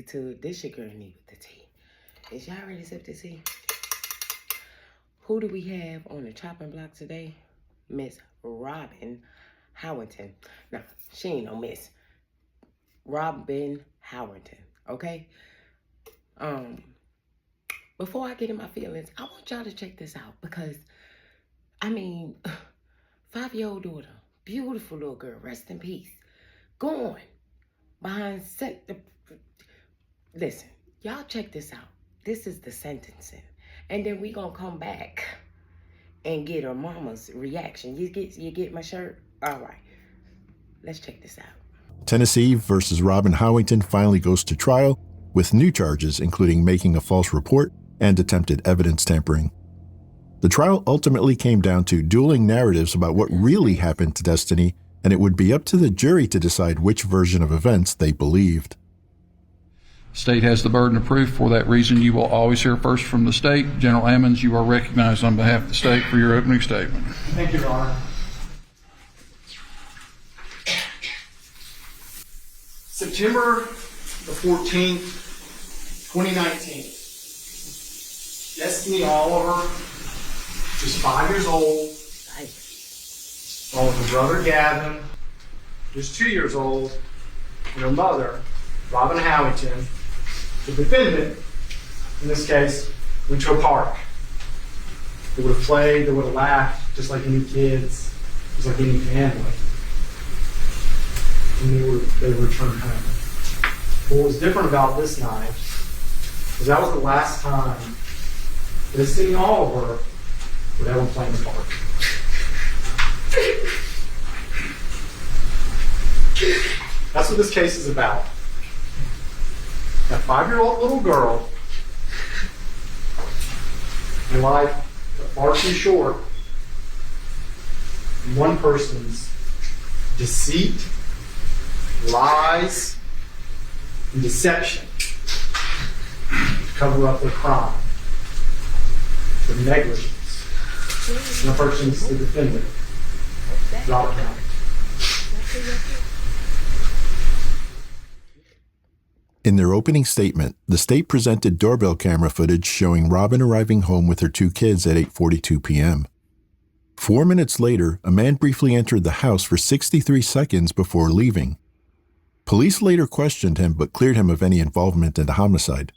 to this your girl Nee with the tea. Is y'all ready to sip the tea? Who do we have on the chopping block today? Miss Robin Howington. No, she ain't no miss. Robin Howington, okay? Before I get in my feelings, I want y'all to check this out because, I mean, 5-year-old daughter, beautiful little girl, rest in peace, gone behind Listen, y'all check this out. This is the sentencing. And then we gonna come back and get her mama's reaction. You get my shirt? All right, let's check this out. Tennessee versus Robin Howington finally goes to trial with new charges, including making a false report and attempted evidence tampering. The trial ultimately came down to dueling narratives about what really happened to Destiny, and it would be up to the jury to decide which version of events they believed. State has the burden of proof. For that reason, you will always hear first from the state. General Ammons, you are recognized on behalf of the state for your opening statement. Thank you, Your Honor. September the 14th, 2019. Destiny Oliver is 5 years old. Along with her brother Gavin, who's 2 years old, and her mother, Robin Howington. The defendant, in this case, went to a park. They would have played, they would have laughed, just like any kids, just like any family. And they returned home. What was different about this night was that was the last time Destiny Oliver would ever play in the park. That's what this case is about. That 5-year-old little girl, her life far too short, one person's deceit, lies, and deception to cover up their crime, their negligence. And the person's the defendant, Robin Howington. In their opening statement, the state presented doorbell camera footage showing Robin arriving home with her 2 kids at 8:42 p.m. 4 minutes later, a man briefly entered the house for 63 seconds before leaving. Police later questioned him but cleared him of any involvement in the homicide.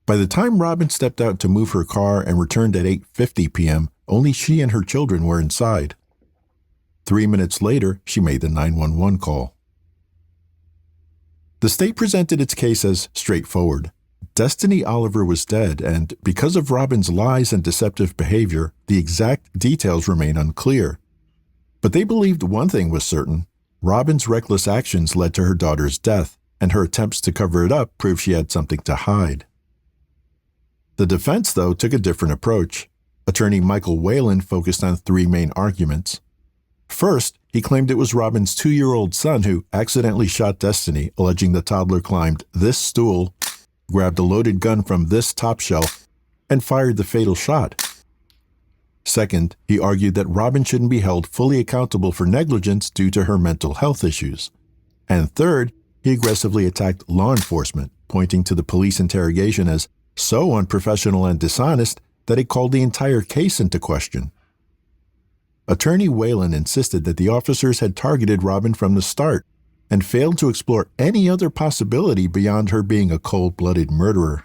By the time Robin stepped out to move her car and returned at 8:50 p.m., only she and her children were inside. 3 minutes later, she made the 911 call. The state presented its case as straightforward. Destiny Oliver was dead, and because of Robin's lies and deceptive behavior, the exact details remain unclear. But they believed one thing was certain: Robin's reckless actions led to her daughter's death, and her attempts to cover it up proved she had something to hide. The defense, though, took a different approach. Attorney Michael Whalen focused on 3 main arguments. First, he claimed it was Robin's 2-year-old son who accidentally shot Destiny, alleging the toddler climbed this stool, grabbed a loaded gun from this top shelf, and fired the fatal shot. Second, he argued that Robin shouldn't be held fully accountable for negligence due to her mental health issues. And third, he aggressively attacked law enforcement, pointing to the police interrogation as so unprofessional and dishonest that it called the entire case into question. Attorney Whalen insisted that the officers had targeted Robin from the start and failed to explore any other possibility beyond her being a cold-blooded murderer.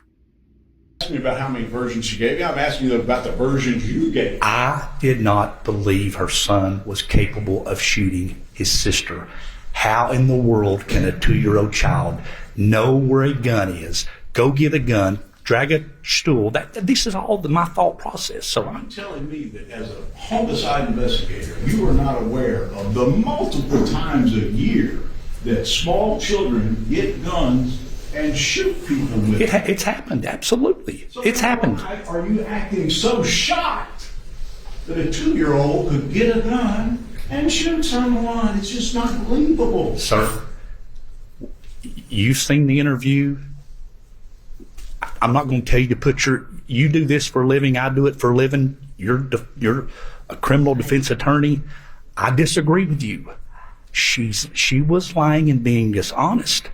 Ask me about how many versions she gave you. I'm asking you about the versions you gave. I did not believe her son was capable of shooting his sister. How in the world can a 2-year-old child know where a gun is, go get a gun, drag a stool? This is all my thought process. So Are you telling me that as a homicide investigator, you are not aware of the multiple times a year that small children get guns and shoot people with it? It's happened, absolutely. So it's happened. Why are you acting so shocked that a 2-year-old could get a gun and shoot someone? It's just not believable. Sir, you've seen the interview. I'm not going to tell you to put you do this for a living, I do it for a living. You're a criminal defense attorney. I disagree with you. She was lying and being dishonest.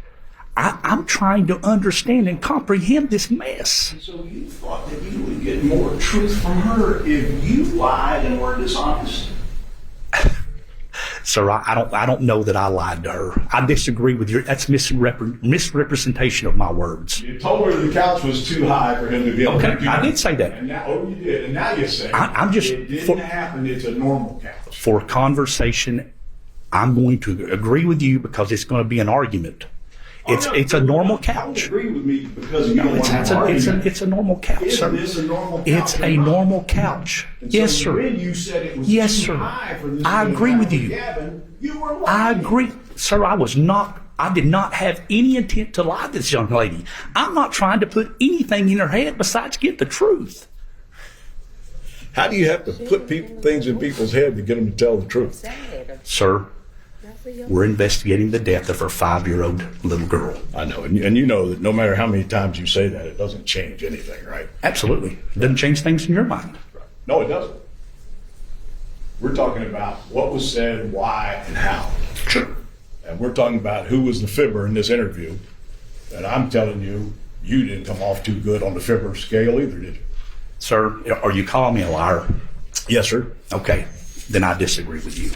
I'm trying to understand and comprehend this mess. And so you thought that you would get more truth from her if you lied and were dishonest? Sir, I don't know that I lied to her. I disagree with you. That's misrepresentation of my words. You told her the couch was too high for him to be able to do Okay, I did say that. And now, you did. And now you say I'm just- it didn't happen. It's a normal couch. For conversation, I'm going to agree with you because it's going to be an argument. It's a normal couch. Don't agree with me because you don't want to have an argument. It's a normal couch, sir. Isn't this a normal couch? It's a normal couch. And Yes, so sir. when you said it was Yes, too sir. high for this I to agree happen with to you. Gavin, you were lying. I agree. Sir, I did not have any intent to lie to this young lady. I'm not trying to put anything in her head besides get the truth. How do you have to put things in people's head to get them to tell the truth? Sad. Sir, we're investigating the death of her 5-year-old little girl. I know, and you know that no matter how many times you say that, it doesn't change anything, right? Absolutely. It doesn't change things in your mind. No, it doesn't. We're talking about what was said, why, and how. Sure. And we're talking about who was the fibber in this interview. And I'm telling you, you didn't come off too good on the fibber scale either, did you? Sir, are you calling me a liar? Yes, sir. Okay, then I disagree with you.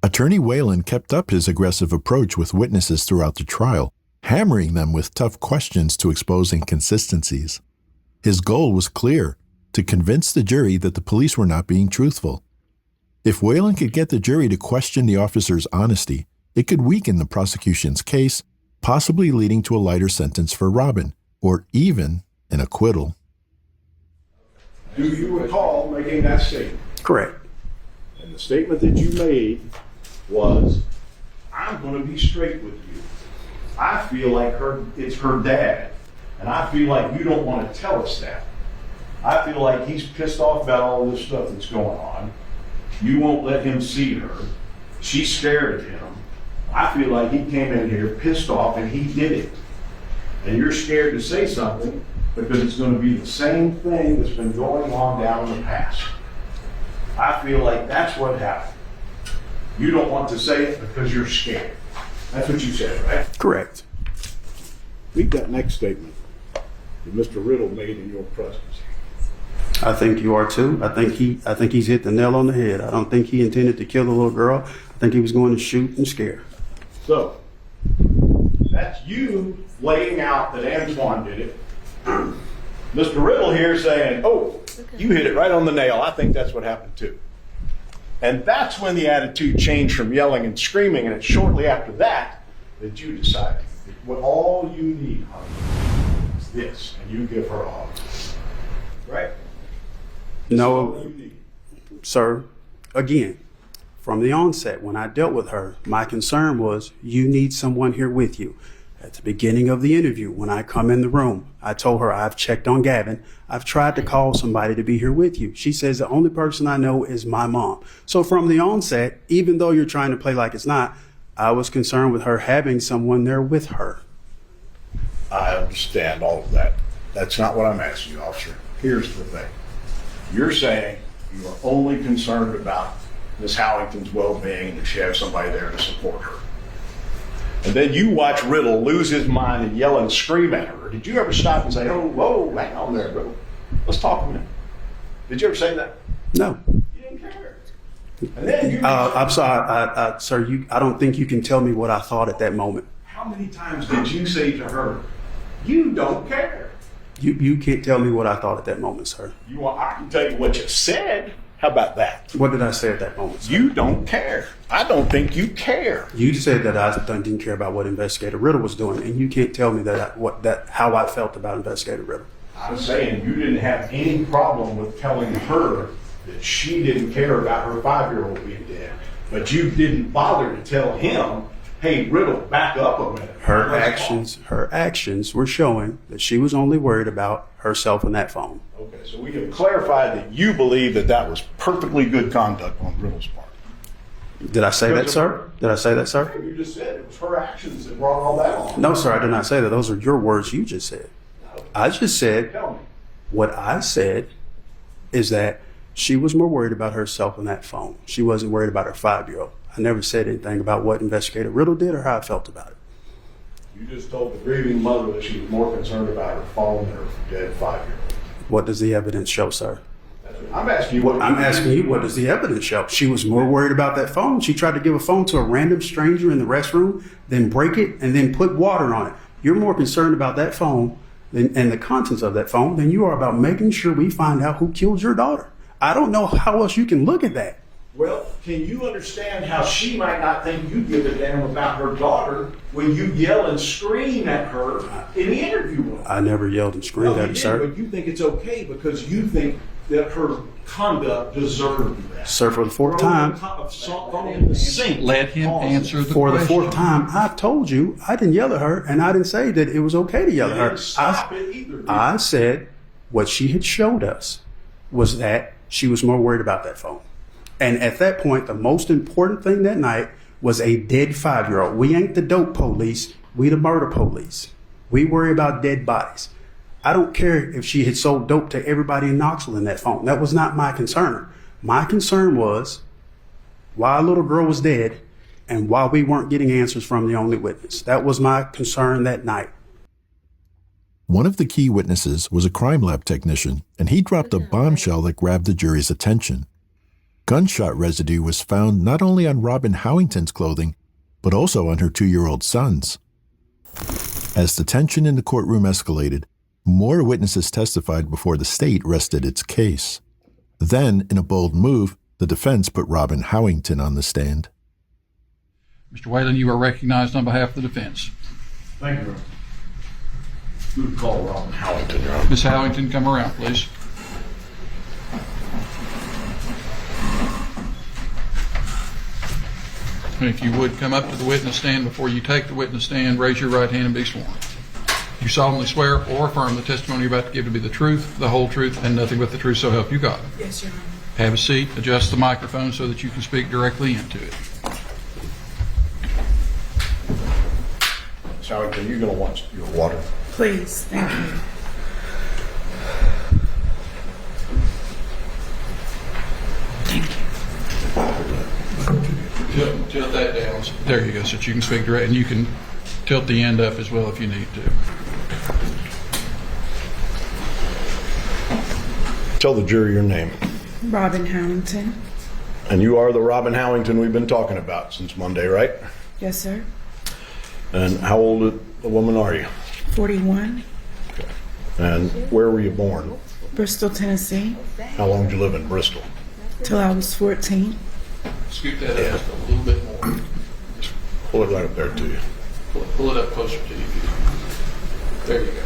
Attorney Whalen kept up his aggressive approach with witnesses throughout the trial, hammering them with tough questions to expose inconsistencies. His goal was clear: to convince the jury that the police were not being truthful. If Whalen could get the jury to question the officer's honesty, it could weaken the prosecution's case, possibly leading to a lighter sentence for Robin, or even an acquittal. Do you recall making that statement? Correct. And the statement that you made was, I'm going to be straight with you. I feel like it's her dad. And I feel like you don't want to tell us that. I feel like he's pissed off about all this stuff that's going on. You won't let him see her. She's scared of him. I feel like he came in here pissed off and he did it. And you're scared to say something because it's going to be the same thing that's been going on down in the past. I feel like that's what happened. You don't want to say it because you're scared. That's what you said, right? Correct. Read that next statement that Mr. Riddle made in your presence. I think you are too. I think he's hit the nail on the head. I don't think he intended to kill the little girl. I think he was going to shoot and scare. So, that's you laying out that Antoine did it. Mr. Riddle here saying, oh, you hit it right on the nail. I think that's what happened too. And that's when the attitude changed from yelling and screaming, and it's shortly after that that you decided what all you need, honey, is this, and you give her a hug. Right? No, All you need. sir, again, from the onset, when I dealt with her, my concern was you need someone here with you. At the beginning of the interview, when I come in the room, I told her I've checked on Gavin. I've tried to call somebody to be here with you. She says the only person I know is my mom. So from the onset, even though you're trying to play like it's not, I was concerned with her having someone there with her. I understand all of that. That's not what I'm asking you, officer. Here's the thing. You're saying you are only concerned about Miss Howington's well-being and that she has somebody there to support her. And then you watch Riddle lose his mind and yell and scream at her. Did you ever stop and say, oh, whoa, hang on there, Riddle. Let's talk a minute. Did you ever say that? No. You didn't care. And then you... I'm sorry, sir, I don't think you can tell me what I thought at that moment. How many times did you say to her, you don't care? You can't tell me what I thought at that moment, sir. I can tell you what you said. How about that? What did I say at that moment, sir? You don't care. I don't think you care. You said that I didn't care about what Investigator Riddle was doing, and you can't tell me how I felt about Investigator Riddle. I'm saying you didn't have any problem with telling her that she didn't care about her 5-year-old being dead, but you didn't bother to tell him, hey, Riddle, back up a minute. Her actions were showing that she was only worried about herself and that phone. Okay, so we have clarified that you believe that that was perfectly good conduct on Riddle's part. Did I say that, sir? Did I say that, sir? You just said it was her actions that brought all that on. No, sir, I did not say that. Those are your words you just said. I just said, Tell me. what I said is that she was more worried about herself and that phone. She wasn't worried about her 5-year-old. I never said anything about what Investigator Riddle did or how I felt about it. You just told the grieving mother that she was more concerned about her phone than her dead 5-year-old. What does the evidence show, sir? I'm asking you what. I'm asking you, what does the evidence show? She was more worried about that phone. She tried to give a phone to a random stranger in the restroom, then break it, and then put water on it. You're more concerned about that phone and the contents of that phone than you are about making sure we find out who killed your daughter. I don't know how else you can look at that. Well, can you understand how she might not think you give a damn about her daughter when you yell and scream at her in the interview room? I never yelled and screamed No, at you her, did, sir. but you think it's okay because you think that her conduct deserved that. Sir, for the fourth time, Phone in the sink. Let him answer the for the question. fourth time, I've told you I didn't yell at her, and I didn't say that it was okay to yell at You her. didn't stop it either, did you? I said what she had showed us was that she was more worried about that phone. And at that point, the most important thing that night was a dead 5-year-old. We ain't the dope police. We the murder police. We worry about dead bodies. I don't care if she had sold dope to everybody in Knoxville in that phone. That was not my concern. My concern was why a little girl was dead and why we weren't getting answers from the only witness. That was my concern that night. One of the key witnesses was a crime lab technician, and he dropped a bombshell that grabbed the jury's attention. Gunshot residue was found not only on Robin Howington's clothing, but also on her 2-year-old son's. As the tension in the courtroom escalated, more witnesses testified before the state rested its case. Then, in a bold move, the defense put Robin Howington on the stand. Mr. Whalen, you are recognized on behalf of the defense. Thank you, Your Honor. Who would call Robin Howington, Your Honor? Ms. Howington, come around, please. And if you would come up to the witness stand before you take the witness stand, raise your right hand and be sworn. You solemnly swear or affirm the testimony you're about to give to be the truth, the whole truth, and nothing but the truth, so help you God. Yes, Your Honor. Have a seat, adjust the microphone so that you can speak directly into it. Ms. Howington, you're going to want your water. Please, thank you. Tilt that down. There you go, so that you can speak direct, and you can tilt the end up as well if you need to. Tell the jury your name. Robin Howington. And you are the Robin Howington we've been talking about since Monday, right? Yes, sir. And how old a woman are you? 41. And where were you born? Bristol, Tennessee. How long did you live in Bristol? Till I was 14. Scoot that up just a little bit more. Pull it right up there to you. Pull it up closer to you. There you go.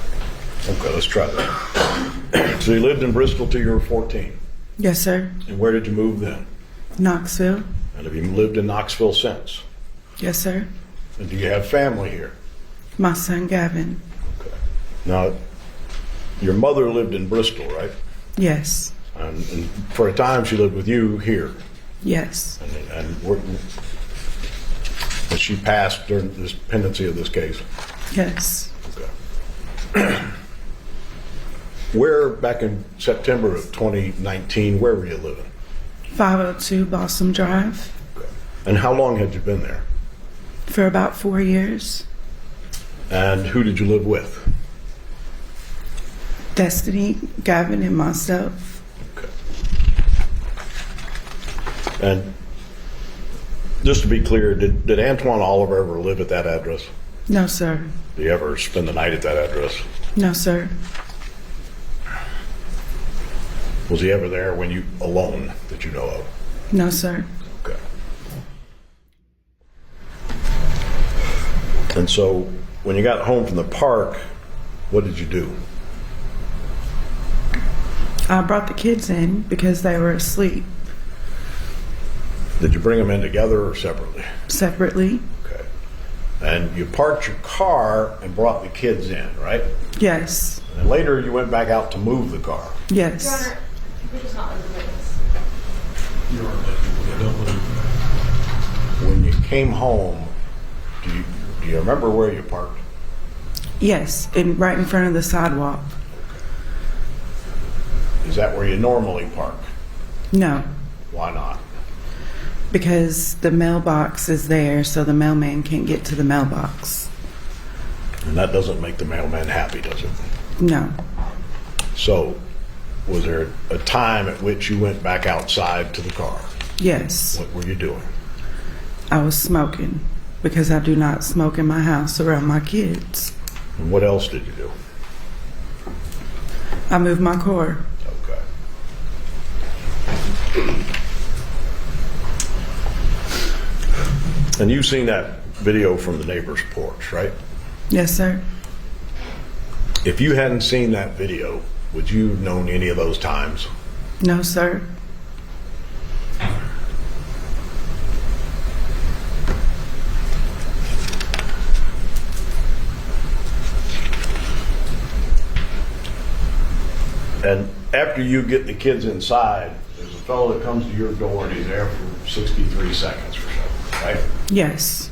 Okay, let's try that. So you lived in Bristol till you were 14. Yes, sir. And where did you move then? Knoxville. And have you lived in Knoxville since? Yes, sir. And do you have family here? My son, Gavin. Okay. Now, your mother lived in Bristol, right? Yes. And for a time she lived with you here. Yes. And she passed during this pendency of this case. Yes. Okay. Where, back in September of 2019, where were you living? 502 Balsam Drive. Okay. And how long had you been there? For about 4 years. And who did you live with? Destiny, Gavin, and myself. Okay. And just to be clear, did Antoine Oliver ever live at that address? No, sir. Did he ever spend the night at that address? No, sir. Was he ever there when you alone that you know of? No, sir. Okay. And so when you got home from the park, what did you do? I brought the kids in because they were asleep. Did you bring them in together or separately? Separately. Okay. And you parked your car and brought the kids in, right? Yes. And later you went back out to move the car. Yes. Your Honor, we're just not letting the witness. When you came home, do you remember where you parked? Yes, right in front of the sidewalk. Is that where you normally park? No, Why not? Because the mailbox is there, so the mailman can't get to the mailbox. And that doesn't make the mailman happy, does it? No. So, was there a time at which you went back outside to the car? Yes. What were you doing? I was smoking because I do not smoke in my house around my kids. And what else did you do? I moved my car. Okay. And you've seen that video from the neighbor's porch, right? Yes, sir. If you hadn't seen that video, would you have known any of those times? No, sir. And after you get the kids inside, there's a fellow that comes to your door and he's there for 63 seconds or so, right? Yes.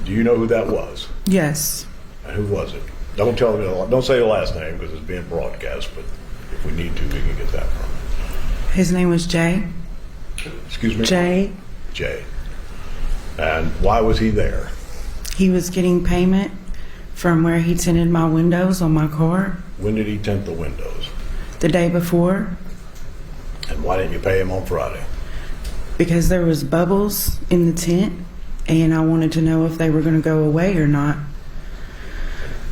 Do you know who that was? Yes. And who was it? Don't tell me. Don't say the last name because it's being broadcast. But if we need to, we can get that from him. His name was Jay. Excuse me. Jay. Jay. And why was he there? He was getting payment from where he tinted my windows on my car When did he tint the windows? the day before And why didn't you pay him on Friday? because there was bubbles in the tint, and I wanted to know if they were going to go away or not.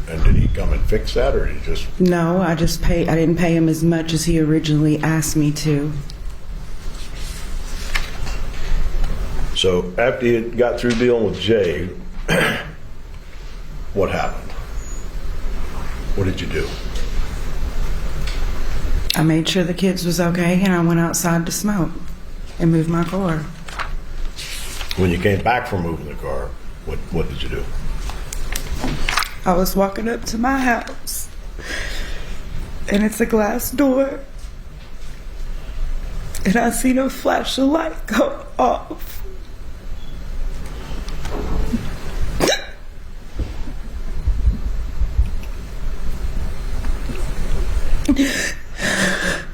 And did he come and fix that, or did he just? No, I didn't pay him as much as he originally asked me to. So after you got through dealing with Jay, what happened? What did you do? I made sure the kids was okay, and I went outside to smoke and move my car. When you came back from moving the car, what did you do? I was walking up to my house, and it's a glass door, and I seen a flash of light go off.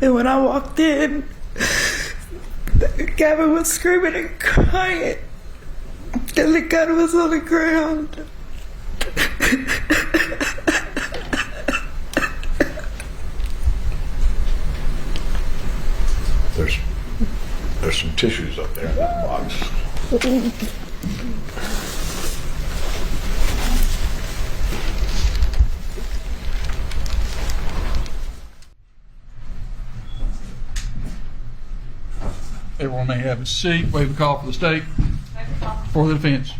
And when I walked in, Gavin was screaming and crying, and the gun was on the ground. There's some tissues up there in that box. Everyone may have a seat. Waive the call for the state. For the defense.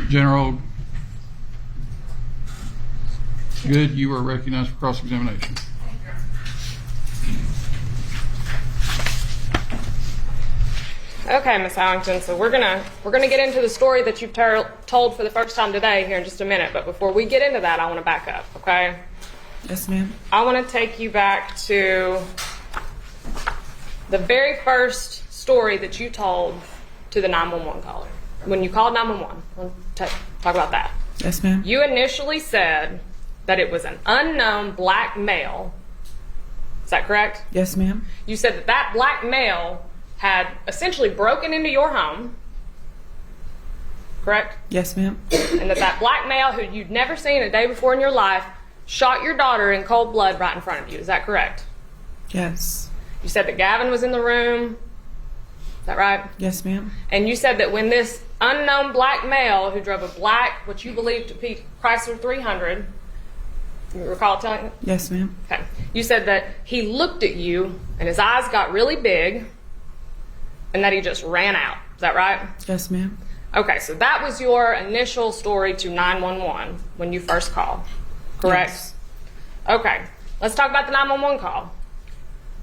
General. Good. You are recognized for cross-examination. Okay, Miss Howington, so we're gonna get into the story that you've told for the first time today here in just a minute. But before we get into that, I want to back up, okay? Yes, ma'am. I want to take you back to the very first story that you told to the 911 caller. When you called 911, talk about that. Yes, ma'am. You initially said that it was an unknown black male. Is that correct? Yes, ma'am. You said that that black male had essentially broken into your home, correct? Yes, ma'am. And that black male who you'd never seen a day before in your life shot your daughter in cold blood right in front of you. Is that correct? Yes. You said that Gavin was in the room. Is that right? Yes, ma'am. And you said that when this unknown black male who drove a black, what you believed to be Chrysler 300, you recall telling me? Yes, ma'am. Okay. You said that he looked at you and his eyes got really big and that he just ran out. Is that right? Yes, ma'am. Okay, so that was your initial story to 911 when you first called, correct? Yes. Okay, let's talk about the 911 call.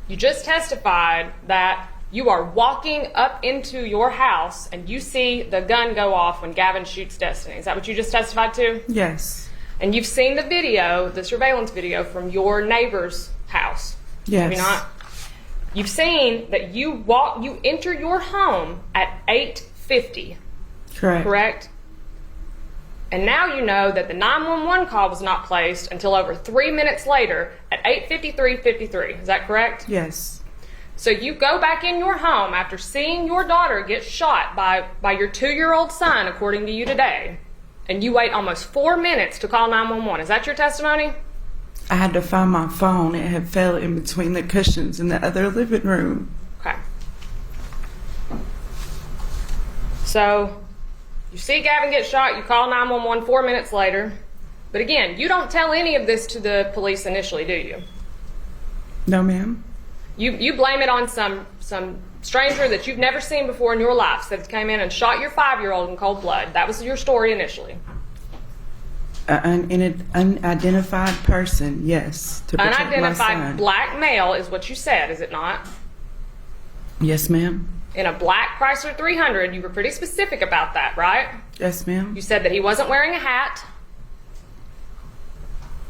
You just testified that you are walking up into your house and you see the gun go off when Gavin shoots Destiny. Is that what you just testified to? Yes. And you've seen the video, the surveillance video from your neighbor's house. Yes. Have you not? You've seen that you enter your home at 8:50. Correct. Correct? And now you know that the 911 call was not placed until over 3 minutes later at 8:53:53. Is that correct? Yes. So you go back in your home after seeing your daughter get shot by your 2-year-old son, according to you today, and you wait almost 4 minutes to call 911. Is that your testimony? I had to find my phone. It had fell in between the cushions in the other living room. Okay. So you see Gavin get shot, you call 911 4 minutes later. But again, you don't tell any of this to the police initially, do you? No, ma'am. You blame it on some stranger that you've never seen before in your life that came in and shot your 5-year-old in cold blood. That was your story initially. An unidentified person, yes. To protect my Unidentified son. black male is what you said, is it not? Yes, ma'am. In a black Chrysler 300, you were pretty specific about that, right? Yes, ma'am. You said that he wasn't wearing a hat,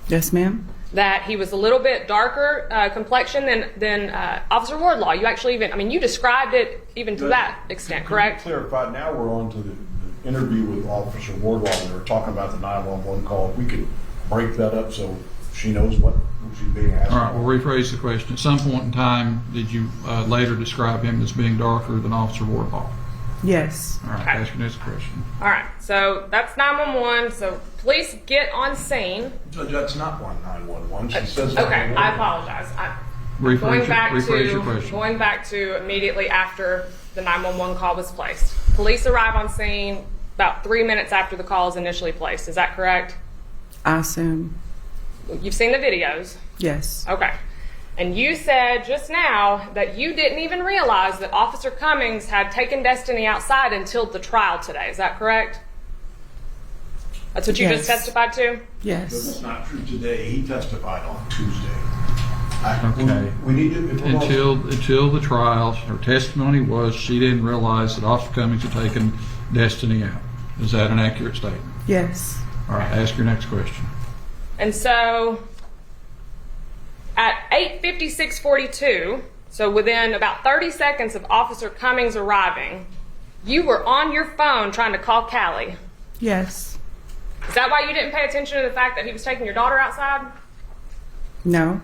Yes, ma'am. that he was a little bit darker complexion than Officer Wardlaw. You actually you described it even to that extent, correct? Clarified. Now we're on to the interview with Officer Wardlaw. We were talking about the 911 call. We could break that up so she knows what she's being asked. All right, we'll rephrase the question. At some point in time, did you later describe him as being darker than Officer Wardlaw? Yes. All right, Okay. ask your next question. All right, so that's 911. So police get on scene. Judge, that's not 911. She says Okay, 911. I apologize. Rephrase your question. Going back to immediately after the 911 call was placed. Police arrive on scene about 3 minutes after the call is initially placed. Is that correct? I assume. You've seen the videos. Yes. Okay. And you said just now that you didn't even realize that Officer Cummings had taken Destiny outside until the trial today. Is that correct? That's what you just Yes. testified to? But Yes. that's not true today. He testified on Tuesday. Okay. We need to. if we're gonna- Until the trial, her testimony was she didn't realize that Officer Cummings had taken Destiny out. Is that an accurate statement? Yes. All right, ask your next question. And so at 8:56:42, so within about 30 seconds of Officer Cummings arriving, you were on your phone trying to call Callie. Yes. Is that why you didn't pay attention to the fact that he was taking your daughter outside? No.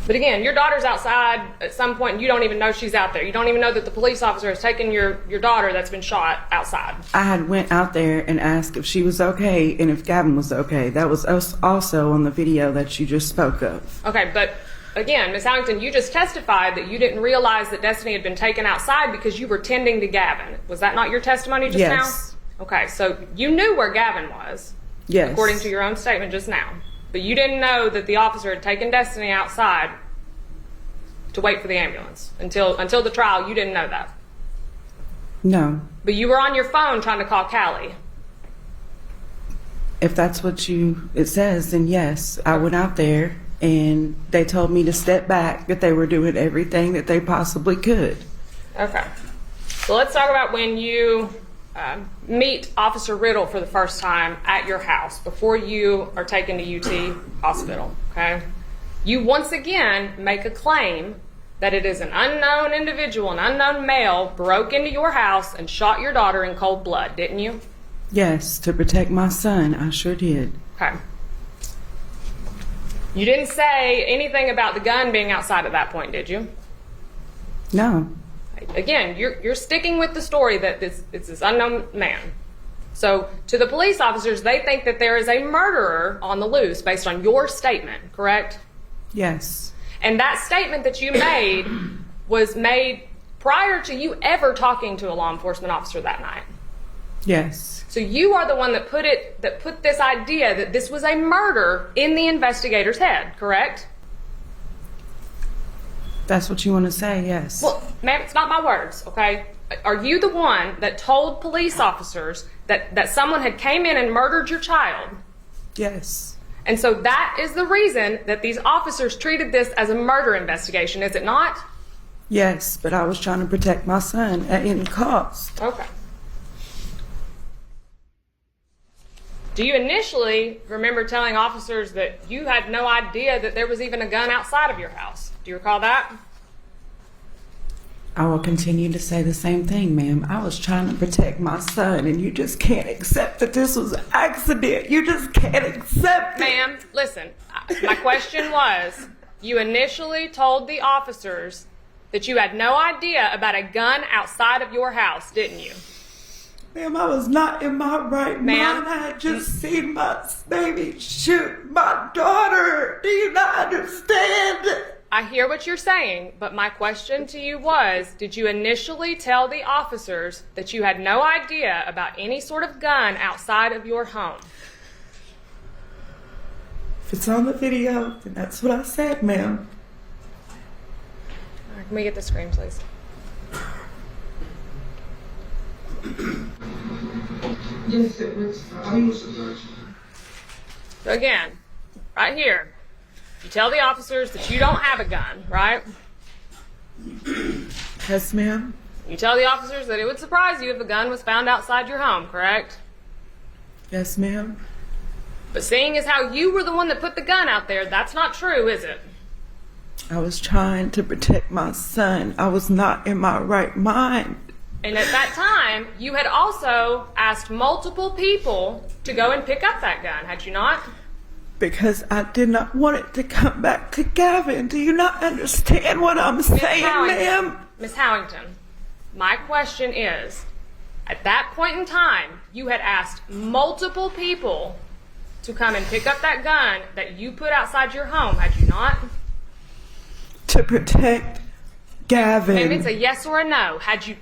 But again, your daughter's outside at some point and you don't even know she's out there. You don't even know that the police officer has taken your daughter that's been shot outside. I had went out there and asked if she was okay and if Gavin was okay. That was also on the video that you just spoke of. Okay, but again, Ms. Allington, you just testified that you didn't realize that Destiny had been taken outside because you were tending to Gavin. Was that not your testimony just Yes. now? Okay, so you knew where Gavin was, Yes. according to your own statement just now. But you didn't know that the officer had taken Destiny outside to wait for the ambulance. Until the trial, you didn't know that. No. But you were on your phone trying to call Callie. If that's what it says, then yes. I went out there and they told me to step back, that they were doing everything that they possibly could. Okay. So let's talk about when you meet Officer Riddle for the first time at your house before you are taken to UT Hospital, okay? You once again make a claim that it is an unknown individual, an unknown male, broke into your house and shot your daughter in cold blood, didn't you? Yes, to protect my son, I sure did. Okay. You didn't say anything about the gun being outside at that point, did you? No. Again, you're sticking with the story that it's this unknown man. So to the police officers, they think that there is a murderer on the loose based on your statement, correct? Yes. And that statement that you made was made prior to you ever talking to a law enforcement officer that night. Yes. So you are the one that put this idea that this was a murder in the investigator's head, correct? That's what you want to say, yes. Well, ma'am, it's not my words, okay? Are you the one that told police officers that someone had came in and murdered your child? Yes. And so that is the reason that these officers treated this as a murder investigation, is it not? Yes, but I was trying to protect my son at any cost. Okay. Do you initially remember telling officers that you had no idea that there was even a gun outside of your house? Do you recall that? I will continue to say the same thing, ma'am. I was trying to protect my son, and you just can't accept that this was an accident. You just can't accept it. Ma'am, listen, my question was, you initially told the officers that you had no idea about a gun outside of your house, didn't you? Ma'am, I was not in my right Ma'am? mind. I had just seen my baby shoot my daughter. Do you not understand? I hear what you're saying, but my question to you was, did you initially tell the officers that you had no idea about any sort of gun outside of your home? If it's on the video, then that's what I said, ma'am. All right, can we get the screen, please? Yes, it was. So again, right here, you tell the officers that you don't have a gun, right? Yes, ma'am. You tell the officers that it would surprise you if a gun was found outside your home, correct? Yes, ma'am. But seeing as how you were the one that put the gun out there, that's not true, is it? I was trying to protect my son. I was not in my right mind. And at that time, you had also asked multiple people to go and pick up that gun, had you not? Because I did not want it to come back to Gavin. Do you not understand what I'm saying, ma'am? Miss Howington, my question is, at that point in time, you had asked multiple people to come and pick up that gun that you put outside your home, had you not? To protect Gavin. Maybe it's a yes or a no. Had you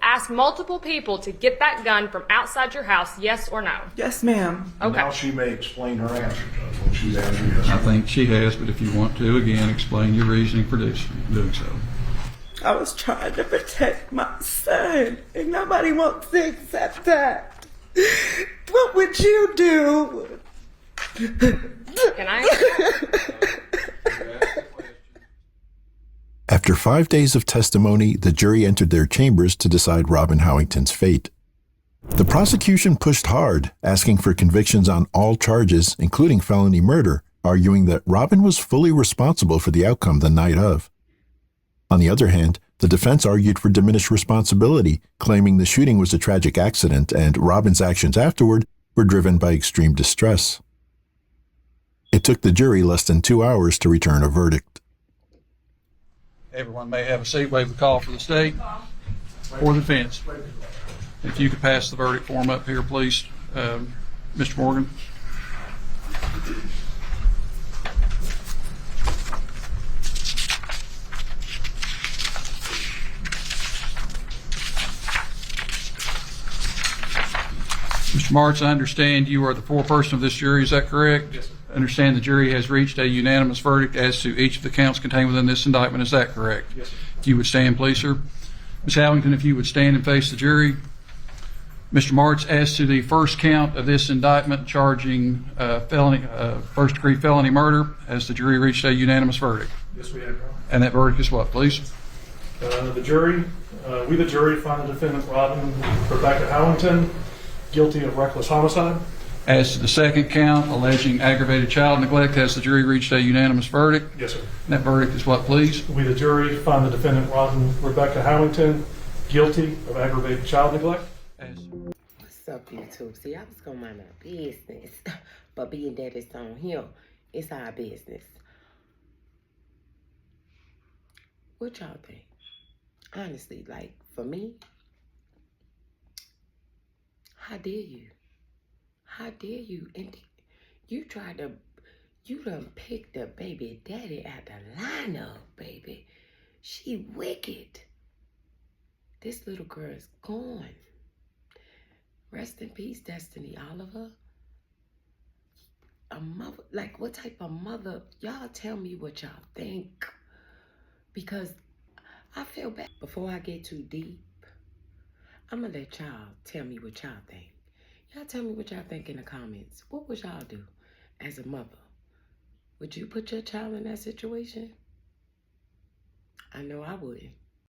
asked multiple people to get that gun from outside your house, yes or no? Yes, ma'am. Okay. Now she may explain her answer, Judge, when she's answering this. I think she has, but if you want to, again, explain your reasoning for doing so. I was trying to protect my son, and nobody wants to accept that. What would you do? Can I? After 5 days of testimony, the jury entered their chambers to decide Robin Howington's fate. The prosecution pushed hard, asking for convictions on all charges, including felony murder, arguing that Robin was fully responsible for the outcome the night of. On the other hand, the defense argued for diminished responsibility, claiming the shooting was a tragic accident and Robin's actions afterward were driven by extreme distress. It took the jury less than 2 hours to return a verdict. Everyone may have a seat. Waive the call for the state or the defense. If you could pass the verdict form up here, please, Mr. Morgan. Mr. Martz, I understand you are the foreperson of this jury. Is that correct? Yes, sir. I understand the jury has reached a unanimous verdict as to each of the counts contained within this indictment. Is that correct? Yes, sir. If you would stand, please, sir. Ms. Howington, if you would stand and face the jury. Mr. Martz, as to the first count of this indictment charging first-degree felony murder, has the jury reached a unanimous verdict? Yes, we have, Your Honor. And that verdict is what, please? The jury find the defendant, Robin Rebecca Howington, guilty of reckless homicide. As to the second count, alleging aggravated child neglect, has the jury reached a unanimous verdict? Yes, sir. And that verdict is what, please? We, the jury, find the defendant, Robin Rebecca Howington, guilty of aggravated child neglect. What's up, YouTube? See, I was gonna mind my business, but being that it's on here, it's our business. What y'all think? Honestly, like, for me, how dare you? How dare you? And you done picked the baby daddy out the lineup, baby. She wicked. This little girl is gone. Rest in peace, Destiny Oliver. A mother, like, what type of mother? Y'all tell me what y'all think. Because I feel bad. Before I get too deep, I'm gonna let y'all tell me what y'all think. Y'all tell me what y'all think in the comments. What would y'all do as a mother? Would you put your child in that situation? I know I wouldn't.